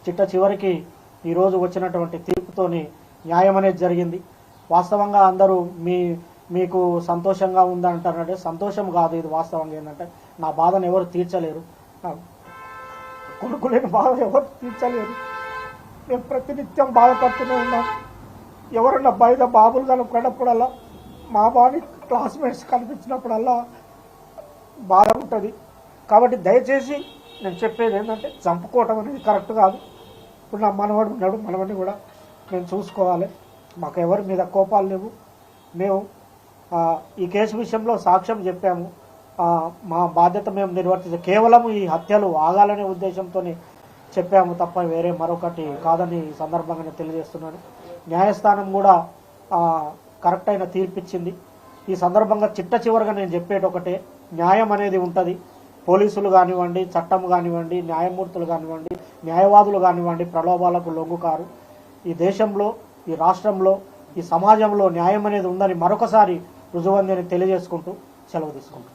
చిట్ట చివరికి ఈరోజు వచ్చినటువంటి తీర్పుతోని న్యాయం అనేది జరిగింది. వాస్తవంగా అందరూ మీకు సంతోషంగా ఉందంటారంటే సంతోషం కాదు, ఇది వాస్తవంగా ఏంటంటే నా బాధను ఎవరు తీర్చలేరు, కొడుకులేని బాధ ఎవరు తీర్చలేరు. మేము ప్రతినిత్యం బాధపడుతూనే ఉన్నాం. ఎవరన్నా బయట బాబులు కనుక్కున్నప్పుడల్లా మా బాబు క్లాస్మేట్స్ కనిపించినప్పుడల్లా బాధ ఉంటుంది. కాబట్టి దయచేసి నేను చెప్పేది ఏంటంటే చంపుకోవటం అనేది కరెక్ట్ కాదు. ఇప్పుడు నా మనవాడు ఉన్నాడు, మనవాడిని కూడా మేము చూసుకోవాలి. మాకు ఎవరి మీద కోపాలు లేవు. మేము ఈ కేసు విషయంలో సాక్ష్యం చెప్పాము. మా బాధ్యత మేము నిర్వర్తించాము. కేవలం ఈ హత్యలు ఆగాలనే ఉద్దేశంతో చెప్పాము తప్ప వేరే మరొకటి కాదని ఈ సందర్భంగా తెలియజేస్తున్నాను. న్యాయస్థానం కూడా కరెక్ట్ అయిన తీర్పిచ్చింది. ఈ సందర్భంగా చిట్ట చివరిగా నేను చెప్పేది ఒకటే, న్యాయం అనేది ఉంటుంది. పోలీసులు కానివ్వండి, చట్టం కానివ్వండి, న్యాయమూర్తులు కానివ్వండి, న్యాయవాదులు కానివ్వండి ప్రలోభాలకు లొంగుకారు. ఈ దేశంలో, ఈ రాష్ట్రంలో, ఈ సమాజంలో న్యాయం అనేది ఉందని మరొకసారి రుజువందని తెలియజేసుకుంటూ సెలవు తీసుకుంటాం.